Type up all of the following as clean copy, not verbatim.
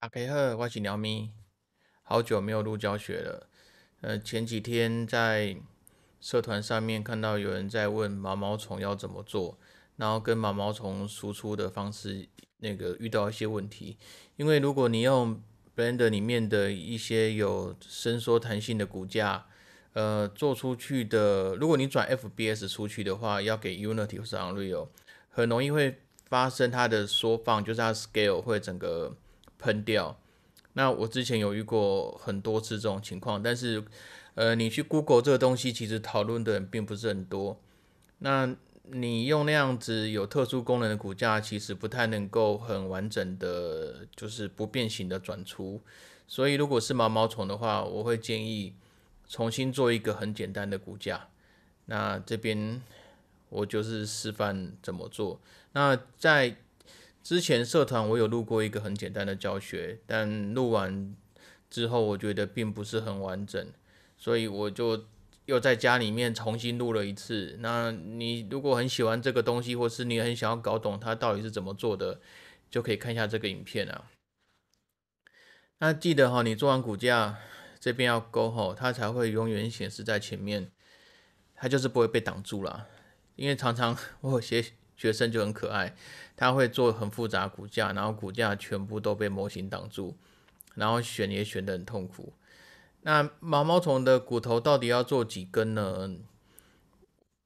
大家好，我是鸟咪，好久没有录教学了。前几天在社团上面看到有人在问毛毛虫要怎么做，然后跟毛毛虫输出的方式遇到一些问题。因为如果你用 Blender 里面的一些有伸缩弹性的骨架，做出去的，如果你转 FBS 出去的话，要给 Unity 或是 Unreal，很容易会发生它的缩放，就是它的 scale 会整个喷掉。那我之前有遇过很多次这种情况，但是你去 Google 这个东西，其实讨论的人并不是很多。那你用那样子有特殊功能的骨架，其实不太能够很完整的，就是不变形的转出。所以如果是毛毛虫的话，我会建议重新做一个很简单的骨架。那这边我就是示范怎么做。那在之前社团我有录过一个很简单的教学，但录完之后我觉得并不是很完整，所以我就又在家里面重新录了一次。那你如果很喜欢这个东西，或是你很想要搞懂它到底是怎么做的，就可以看一下这个影片啊。那记得哈，你做完骨架这边要勾吼，它才会永远显示在前面，它就是不会被挡住啦。因为常常我有些学生就很可爱，他会做很复杂的骨架，然后骨架全部都被模型挡住，然后选也选得很痛苦。那毛毛虫的骨头到底要做几根呢？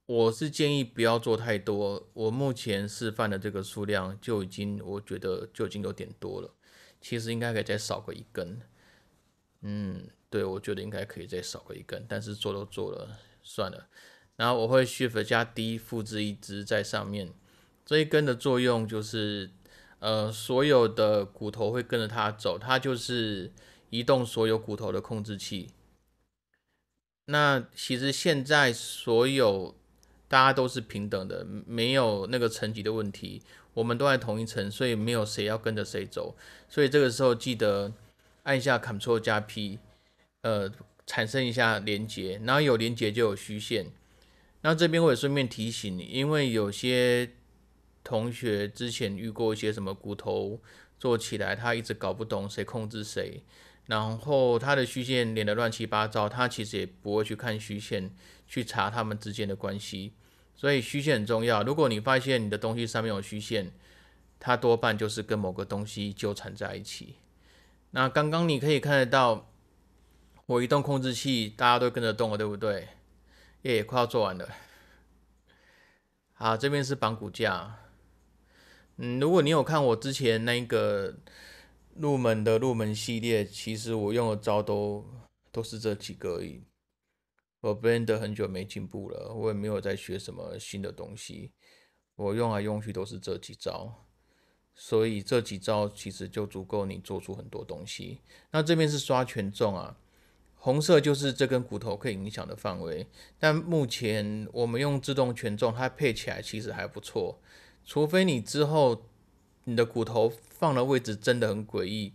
我是建议不要做太多，我目前示范的这个数量我觉得就已经有点多了，其实应该可以再少个一根。对，我觉得应该可以再少个一根，但是做都做了，算了。然后我会 Shift 加 D 复制一只在上面，这一根的作用就是，所有的骨头会跟着它走，它就是移动所有骨头的控制器。那其实现在所有大家都是平等的，没有那个层级的问题，我们都在同一层，所以没有谁要跟着谁走。所以这个时候记得按一下 Ctrl 加 P，产生一下连接，然后有连接就有虚线。那这边我也顺便提醒你，因为有些同学之前遇过一些什么骨头做起来，他一直搞不懂谁控制谁，然后他的虚线连得乱七八糟，他其实也不会去看虚线，去查他们之间的关系。所以虚线很重要。如果你发现你的东西上面有虚线，它多半就是跟某个东西纠缠在一起。那刚刚你可以看得到，我移动控制器，大家都跟着动了，对不对？耶，快要做完了。好，这边是绑骨架。如果你有看我之前那个入门系列，其实我用的招都是这几个而已。我 Blender 很久没进步了，我也没有在学什么新的东西，我用来用去都是这几招，所以这几招其实就足够你做出很多东西。那这边是刷权重啊，红色就是这根骨头可以影响的范围，但目前我们用自动权重，它配起来其实还不错，除非你之后你的骨头放的位置真的很诡异，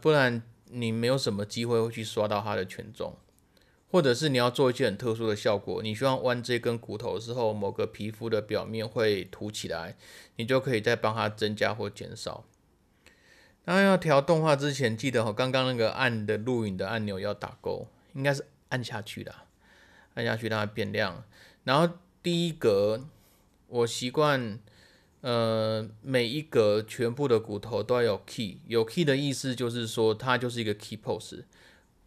不然你没有什么机会会去刷到它的权重。或者是你要做一些很特殊的效果，你希望弯这根骨头之后，某个皮肤的表面会凸起来，你就可以再帮它增加或减少。当然要调动画之前，记得刚刚那个按的录影的按钮要打勾，应该是按下去的，按下去让它变亮。然后第一格，我习惯每一格全部的骨头都要有 key，有 key 的意思就是说它就是一个 key pose。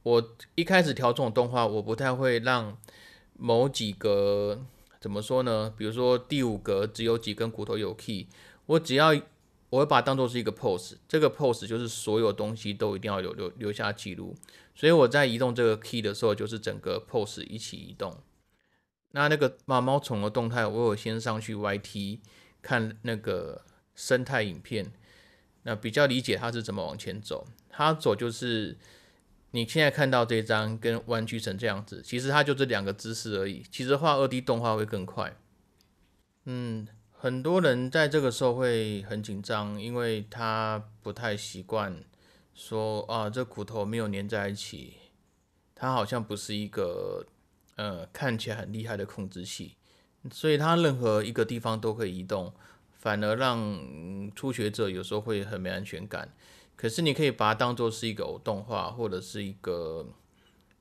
我一开始调这种动画，我不太会让某几格怎么说呢？比如说第五格只有几根骨头有 key，我会把它当做是一个 pose，这个 pose 就是所有东西都一定要留下记录，所以我在移动这个 key 的时候，就是整个 pose 一起移动。那个毛毛虫的动态，我有先上去 YT 看那个生态影片，那比较理解它是怎么往前走。它走就是你现在看到这张跟弯曲成这样子，其实它就这两个姿势而已。其实画2D 动画会更快。很多人在这个时候会很紧张，因为他不太习惯说啊，这骨头没有粘在一起，它好像不是一个看起来很厉害的控制器，所以它任何一个地方都可以移动，反而让初学者有时候会很没安全感。可是你可以把它当做是一个偶动画或者是一个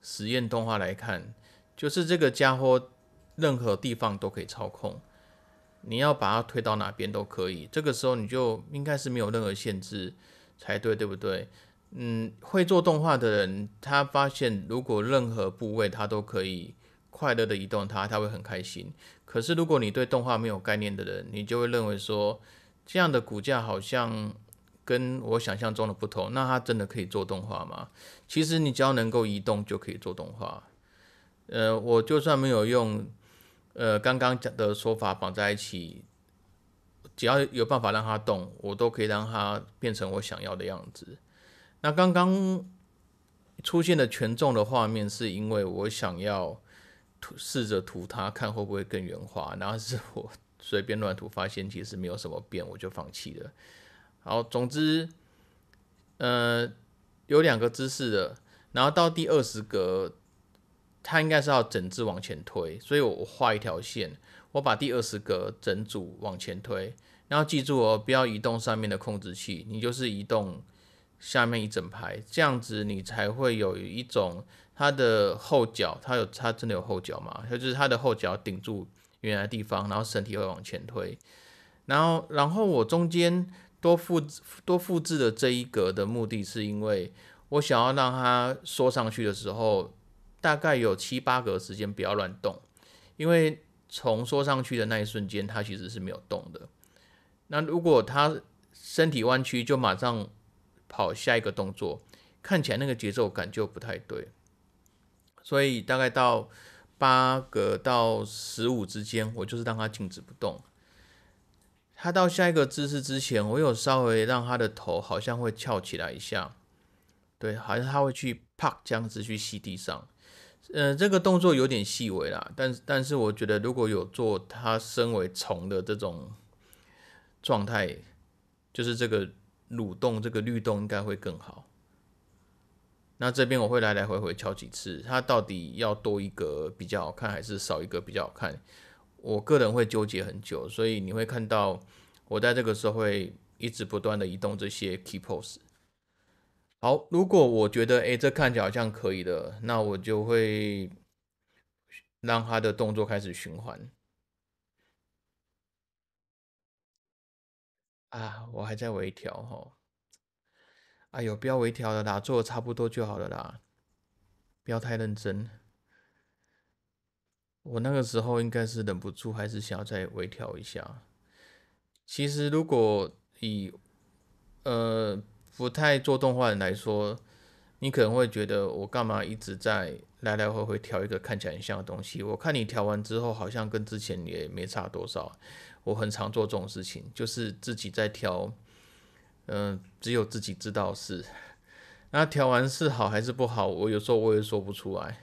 实验动画来看，就是这个家伙任何地方都可以操控，你要把它推到哪边都可以。这个时候你就应该是没有任何限制才对，对不对？会做动画的人，他发现如果任何部位他都可以快乐的移动它，他会很开心。可是如果你对动画没有概念的人，你就会认为说，这样的骨架好像跟我想象中的不同，那它真的可以做动画吗？其实你只要能够移动就可以做动画。我就算没有用刚刚讲的说法绑在一起，只要有办法让它动，我都可以让它变成我想要的样子。那刚刚出现的权重的画面，是因为我想要试着涂它，看会不会更圆滑，然后是我随便乱涂，发现其实没有什么变，我就放弃了。好，总之，有2个姿势的，然后到第20格，它应该是要整只往前推，所以我画一条线，我把第20格整组往前推，然后记住哦，不要移动上面的控制器，你就是移动下面一整排，这样子你才会有一种它的后脚，它真的有后脚吗？就是它的后脚顶住原来的地方，然后身体会往前推，然后我中间多复制的这一格的目的是因为我想要让它缩上去的时候，大概有7、8格的时间不要乱动，因为从缩上去的那一瞬间，它其实是没有动的。那如果它身体弯曲，就马上跑下一个动作，看起来那个节奏感就不太对。所以大概到8格到15之间，我就是让它静止不动。他到下一个姿势之前，我有稍微让他的头好像会翘起来一下，对，好像他会去啪这样子去吸地上。这个动作有点细微啦，但是我觉得如果有做他身为虫的这种状态，就是这个蠕动、这个律动应该会更好。那这边我会来来回回敲几次，它到底要多一个比较好看，还是少一个比较好看？我个人会纠结很久，所以你会看到我在这个时候会一直不断的移动这些 key pose。好，如果我觉得这看起来好像可以了，那我就会让它的动作开始循环。啊，我还在微调哈。哎呦，不要微调了啦，做的差不多就好了啦，不要太认真。我那个时候应该是忍不住，还是想要再微调一下。其实如果以不太做动画的人来说，你可能会觉得我干嘛一直在来来回回调一个看起来很像的东西？我看你调完之后，好像跟之前也没差多少。我很常做这种事情，就是自己在调，只有自己知道是。那调完是好还是不好，我有时候我也说不出来。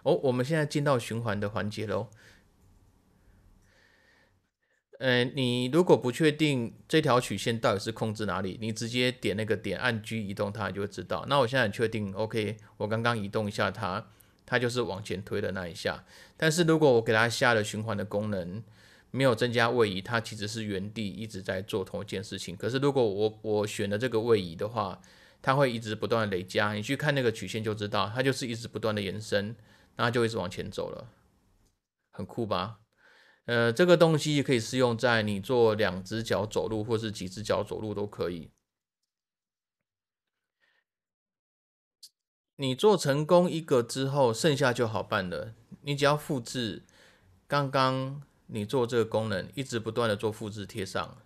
哦，我们现在进到循环的环节喽。你如果不确定这条曲线到底是控制哪里，你直接点那个点按 G 移动它，你就会知道。那我现在很确定，OK，我刚刚移动一下它，它就是往前推的那一下。但是如果我给它下了循环的功能，没有增加位移，它其实是原地一直在做同一件事情。可是如果我选了这个位移的话，它会一直不断的累加。你去看那个曲线就知道，它就是一直不断的延伸，然后就一直往前走了，很酷吧？这个东西可以适用在你做2只脚走路，或是几只脚走路都可以。你做成功一个之后，剩下就好办了。你只要复制刚刚你做这个功能，一直不断的做复制贴上。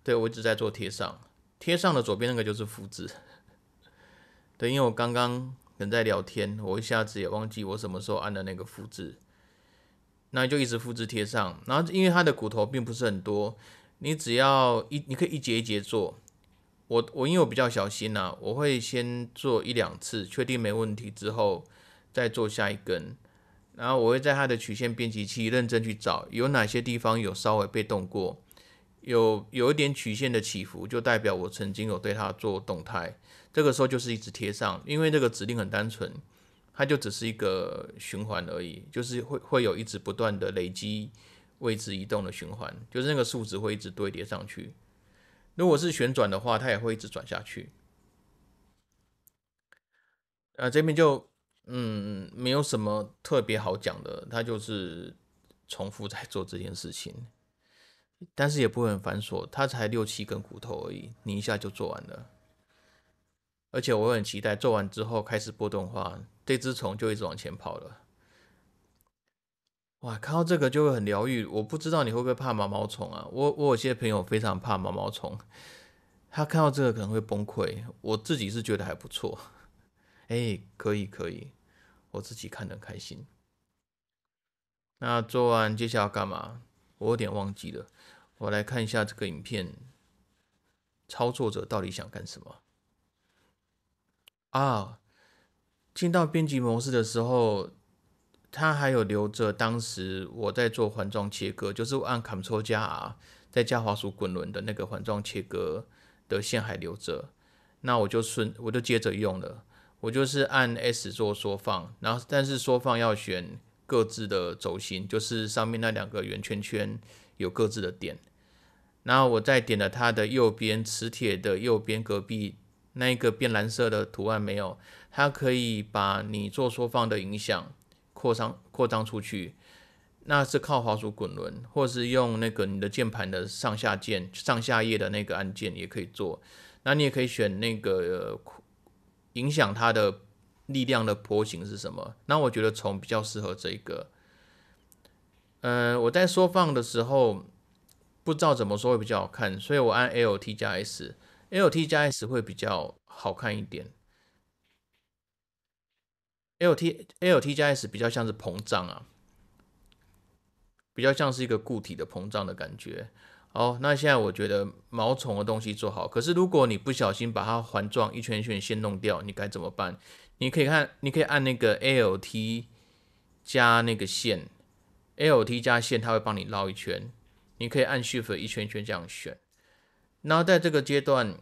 对，我一直在做贴上，贴上的左边那个就是复制。对，因为我刚刚人在聊天，我一下子也忘记我什么时候按的那个复制。那就一直复制贴上，然后因为它的骨头并不是很多，你只要你可以一节一节做。我因为我比较小心呐，我会先做1、2次，确定没问题之后，再做下一根。然后我会在它的曲线编辑器认真去找，有哪些地方有稍微被动过，有一点曲线的起伏，就代表我曾经有对它做动态。这个时候就是一直贴上，因为这个指令很单纯。它就只是一个循环而已，就是会有一直不断的累积位置移动的循环，就是那个数值会一直堆叠上去。如果是旋转的话，它也会一直转下去。这边就没有什么特别好讲的，它就是重复在做这件事情，但是也不会很繁琐，它才6、7根骨头而已，你一下就做完了。而且我很期待做完之后开始播动画，这只虫就一直往前跑了。哇，看到这个就会很疗愈。我不知道你会不会怕毛毛虫啊？我有些朋友非常怕毛毛虫，他看到这个可能会崩溃。我自己是觉得还不错，可以可以，我自己看得很开心。那做完接下来要干嘛？我有点忘记了，我来看一下这个影片，操作者到底想干什么啊？进到编辑模式的时候，它还有留着当时我在做环状切割，就是我按 Ctrl 加 R 再加滑鼠滚轮的那个环状切割的线还留着，那我就接着用了，我就是按 S 做缩放，然后但是缩放要选各自的轴心，就是上面那2个圆圈圈有各自的点，然后我再点了它的右边磁铁的右边隔壁那一个变蓝色的图案没有，它可以把你做缩放的影响扩张出去，那是靠滑鼠滚轮，或是用那个你的键盘的上下键、上下页的那个按键也可以做。那你也可以选那个影响它的力量的波形是什么。那我觉得虫比较适合这个。我在缩放的时候不知道怎么说会比较好看，所以我按 Alt 加 S，Alt 加 S 会比较好看一点。Alt 加 S 比较像是膨胀啊，比较像是一个固体的膨胀的感觉。好，那现在我觉得毛虫的东西做好，可是如果你不小心把它环状一圈一圈先弄掉，你该怎么办？你可以按那个 Alt 加那个线，Alt 加线它会帮你绕一圈，你可以按 Shift 一圈一圈这样选。然后在这个阶段，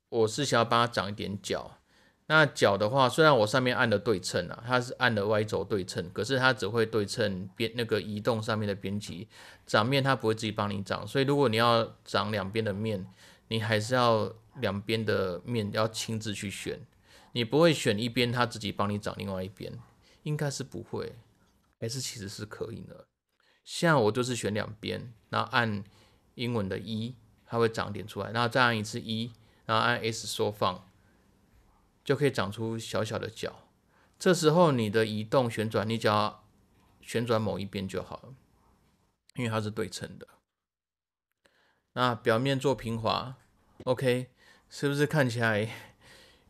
我是想要帮它长一点角。那角的话，虽然我上面按了对称啊，它是按了 Y 轴对称，可是它只会对称那个移动上面的边际，长面它不会自己帮你长。所以如果你要长两边的面，你还是要两边的面要亲自去选，你不会选一边它自己帮你长另外一边，应该是不会，还是其实是可以的。像我就是选两边，然后按英文的一，它会长点出来，然后再按一次一，然后按 S 缩放，就可以长出小小的角。这时候你的移动旋转，你只要旋转某一边就好了，因为它是对称的。那表面做平滑，OK，是不是看起来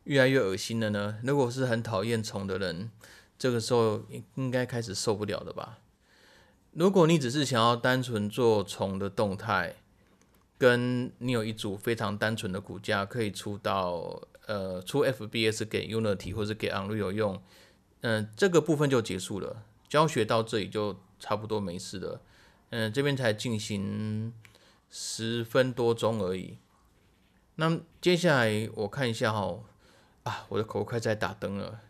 越来越恶心了呢？如果是很讨厌虫的人，这个时候应该开始受不了了吧？如果你只是想要单纯做虫的动态，跟你有一组非常单纯的骨架，可以出 FBS 给 Unity 或者给 Unreal 用，这个部分就结束了。教学到这里就差不多没事了。这边才进行10分多钟而已。那接下来我看一下我的口快在打灯了，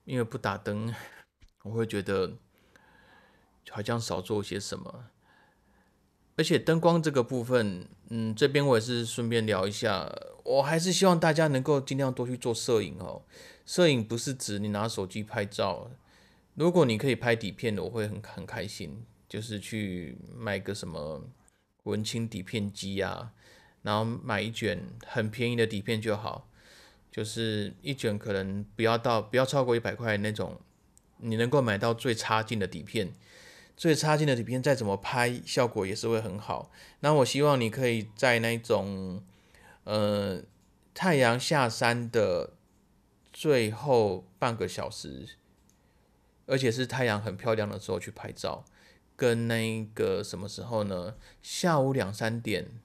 因为不打灯，我会觉得好像少做些什么。而且灯光这个部分，这边我也是顺便聊一下，我还是希望大家能够尽量多去做摄影哦。摄影不是指你拿手机拍照，如果你可以拍底片的，我会很开心，就是去买个什么文青底片机啊，然后买一卷很便宜的底片就好，就是一卷可能不要超过100块那种，你能够买到最差劲的底片。最差劲的底片再怎么拍，效果也是会很好。那我希望你可以在那种呃太阳下山的最后半个小时，而且是太阳很漂亮的时候去拍照，跟那个什么时候呢？下午2、3点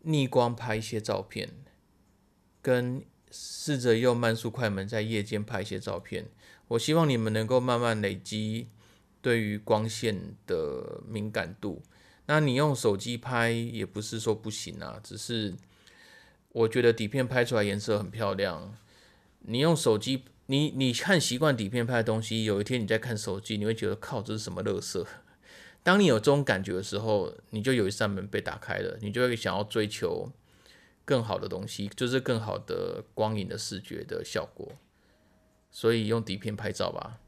逆光拍一些照片，跟试着用慢速快门在夜间拍一些照片。我希望你们能够慢慢累积对于光线的敏感度。那你用手机拍也不是说不行啊，只是我觉得底片拍出来颜色很漂亮。你用手机，你看习惯底片拍的东西，有一天你在看手机，你会觉得靠，这是什么垃圾？当你有这种感觉的时候，你就有一扇门被打开了，你就会想要追求更好的东西，就是更好的光影的视觉的效果，所以用底片拍照吧。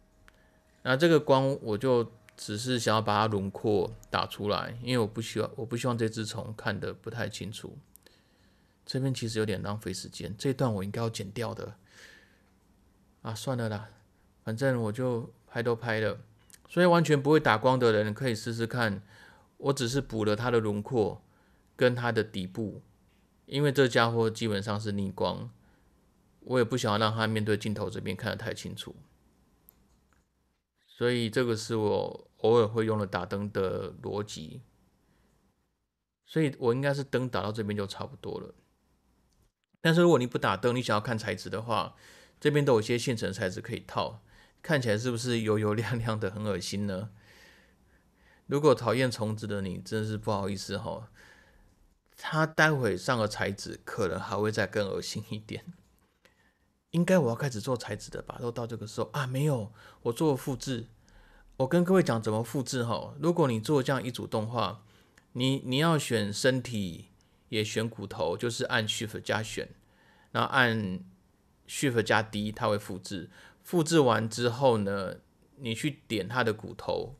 那这个光我就只是想要把它轮廓打出来，因为我不希望这只虫看得不太清楚。这边其实有点浪费时间，这段我应该要剪掉的啊，算了啦，反正我就拍都拍了，所以完全不会打光的人可以试试看。我只是补了它的轮廓跟它的底部，因为这家伙基本上是逆光，我也不想要让它面对镜头这边看得太清楚，所以这个是我偶尔会用的打灯的逻辑，所以我应该是灯打到这边就差不多了。但是如果你不打灯，你想要看材质的话，这边都有一些现成材质可以套，看起来是不是油油亮亮的，很恶心呢？如果讨厌虫子的你，真的是不好意思哈。它待会上的材质可能还会再更恶心一点。应该我要开始做材质的吧？都到这个时候啊，没有，我做了复制。我跟各位讲怎么复制哈。如果你做这样一组动画，你要选身体，也选骨头，就是按 Shift 加选，然后按 Shift 加 D， 它会复制。复制完之后呢，你去点它的骨头，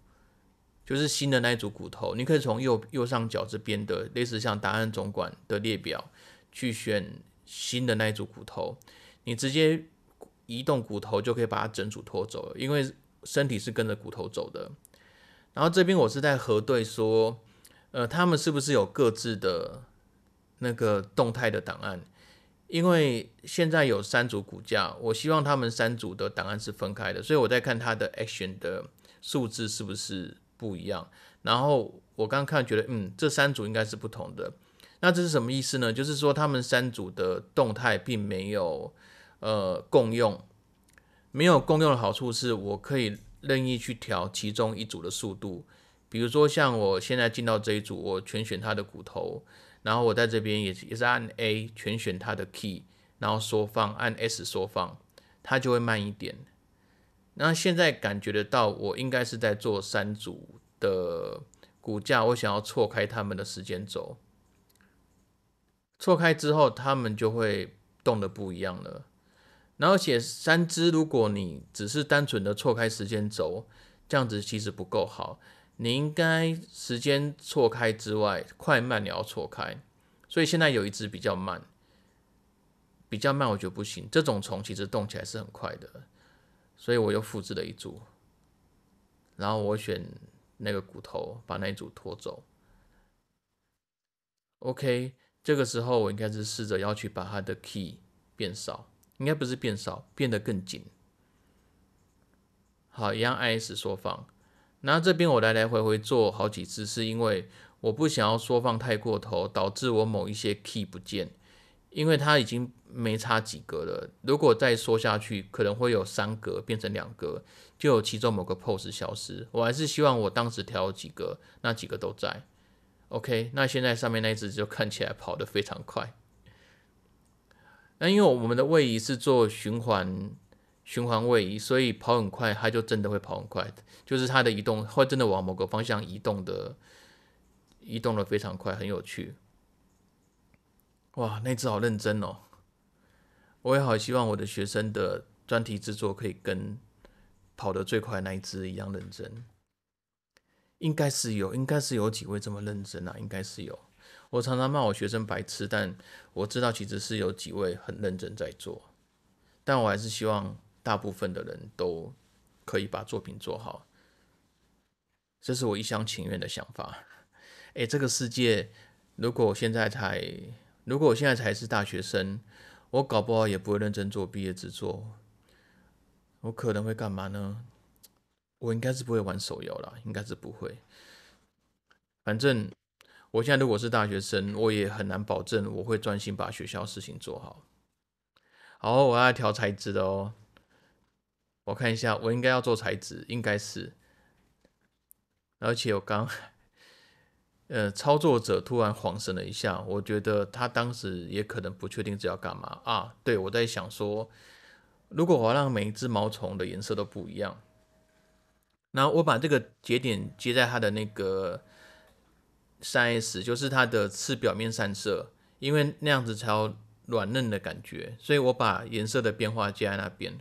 就是新的那一组骨头，你可以从右上角这边的类似像答案总管的列表去选新的那一组骨头，你直接移动骨头就可以把它整组拖走了，因为身体是跟着骨头走的。然后这边我是在核对说，他们是不是有各自的那个动态的档案？因为现在有3组骨架，我希望他们3组的档案是分开的，所以我在看它的 action 的数字是不是不一样。然后我刚看觉得，这3组应该是不同的。那这是什么意思呢？就是说他们3组的动态并没有共用，没有共用的好处是我可以任意去调其中一组的速度。比如说像我现在进到这一组，我全选它的骨头，然后我在这边也是按 A 全选它的 key， 然后缩放，按 S 缩放，它就会慢一点。那现在感觉得到，我应该是在做3组的骨架，我想要错开它们的时间轴，错开之后，它们就会动的不一样了。然后而且3只，如果你只是单纯的错开时间轴，这样子其实不够好。你应该时间错开之外，快慢也要错开。所以现在有一只比较慢，比较慢我觉得不行。这种虫其实动起来是很快的，所以我又复制了一组，然后我选那个骨头，把那一组拖走。OK，这个时候我应该是试着要去把它的 key 变少，应该不是变少，变得更紧。好，一样 IS 缩放。那这边我来来回回做好几次，是因为我不想要缩放太过头，导致我某一些 key 不见，因为它已经没差几格了。如果再缩下去，可能会有3格变成2格，就有其中某个 pose 消失。我还是希望我当时调几格，那几个都在。OK， 那现在上面那一只就看起来跑得非常快。那因为我们的位移是做循环位移，所以跑很快，它就真的会跑很快，就是它的移动会真的往某个方向移动的非常快，很有趣。哇，那只好认真哦！我也好希望我的学生的专题制作可以跟跑得最快那一只一样认真。应该是有几位这么认真啊，应该是有。我常常骂我学生白痴，但我知道其实是有几位很认真在做。但我还是希望大部分的人都可以把作品做好，这是我一厢情愿的想法。这个世界，如果我现在才是大学生，我搞不好也不会认真做毕业制作，我可能会干嘛呢？我应该是不会玩手游啦，应该是不会。反正我现在如果是大学生，我也很难保证我会专心把学校事情做好。好，我要调材质的哦。我看一下，我应该要做材质，应该是。而且我刚操作者突然恍神了一下，我觉得他当时也可能不确定这要干嘛啊。对，我在想说，如果我要让每一只毛虫的颜色都不一样，然后我把这个节点接在它的那个3S，就是它的次表面散射，因为那样子才有软嫩的感觉，所以我把颜色的变化接在那边。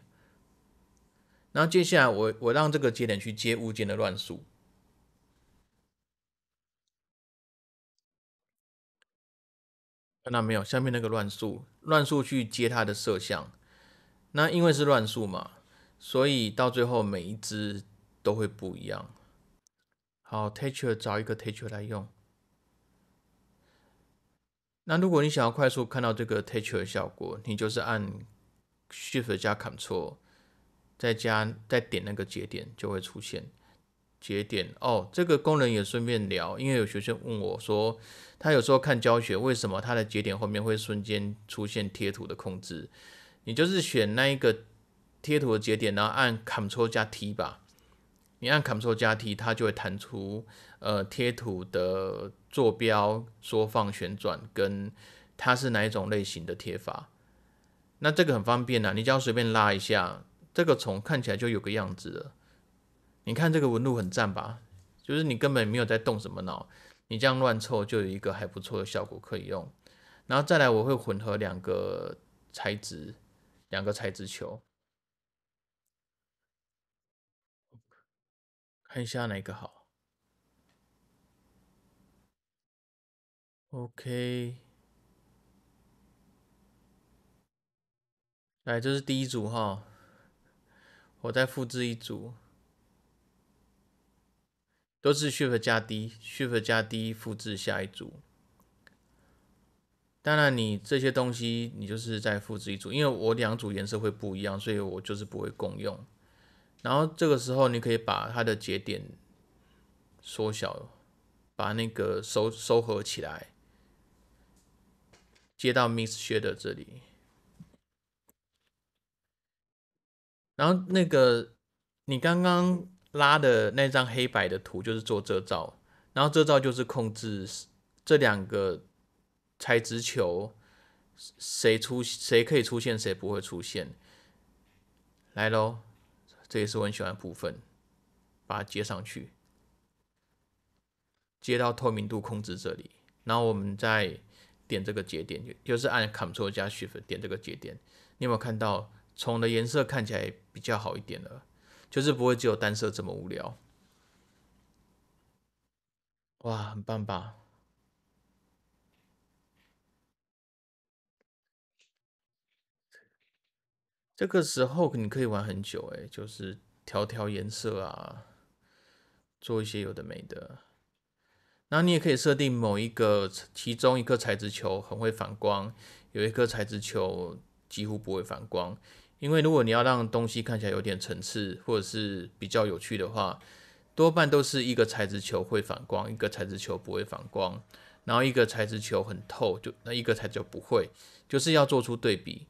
然后接下来我让这个节点去接物件的乱数，看到没有？下面那个乱数，乱数去接它的色相。那因为是乱数嘛，所以到最后每一只都会不一样。好，texture 找一个 texture 来用。那如果你想要快速看到这个 texture 的效果，你就是按 Shift 加 Control，再点那个节点就会出现节点。哦，这个功能也顺便聊，因为有学生问我说，他有时候看教学，为什么他的节点后面会瞬间出现贴图的控制？你就是选那一个贴图的节点，然后按 Ctrl 加 T 吧。你按 Ctrl 加 T，它就会弹出贴图的坐标、缩放、旋转，跟它是哪一种类型的贴法。那这个很方便啊，你只要随便拉一下，这个虫看起来就有个样子了。你看这个纹路很赞吧？就是你根本没有在动什么脑，你这样乱凑就有一个还不错的效果可以用。然后再来，我会混合材质，两个材质球，看一下哪个好。OK，来，这是第一组哈，我再复制一组，都是 Shift 加 D，Shift 加 D 复制下一组。当然，你这些东西你就是再复制一组，因为我两组颜色会不一样，所以我就是不会共用。然后这个时候你可以把它的节点缩小，把那个收合起来，接到 Mix Shader 这里。然后那个你刚刚拉的那张黑白的图就是做遮罩，然后遮罩就是控制这两个材质球谁可以出现，谁不会出现。来咯，这也是我很喜欢的部分，把它接上去，接到透明度控制这里，然后我们再点这个节点，就是按 Ctrl 加 Shift 点这个节点。你有没有看到虫的颜色看起来比较好一点了？就是不会只有单色这么无聊。哇，很棒吧？这个时候你可以玩很久就是调颜色啊，做一些有的没的。然后你也可以设定其中一颗材质球很会反光，有一颗材质球几乎不会反光。因为如果你要让东西看起来有点层次，或者是比较有趣的话，多半都是一个材质球会反光，一个材质球不会反光，然后一个材质球很透，那一个材质球不会，就是要做出对比。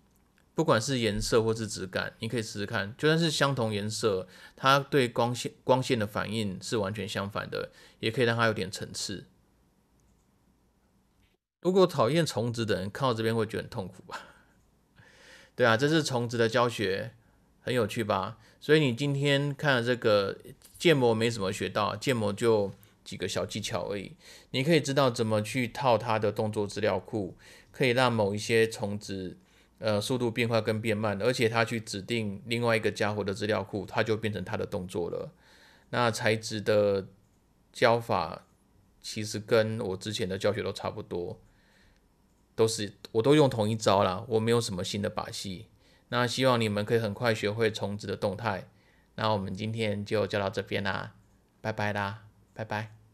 不管是颜色或是质感，你可以试试看。就算是相同颜色，它对光线的反应是完全相反的，也可以让它有点层次。如果讨厌虫子的人看到这边会觉得很痛苦吧？对啊，这是虫子的教学，很有趣吧？所以你今天看了这个建模没什么学到，建模就几个小技巧而已。你可以知道怎么去套它的动作资料库，可以让某一些虫子速度变快跟变慢，而且它去指定另外一个家伙的资料库，它就变成它的动作了。那材质的教法其实跟我之前的教学都差不多，我都用同一招啦，我没有什么新的把戏。那希望你们可以很快学会虫子的动态。那我们今天就教到这边啦，拜拜啦，拜拜。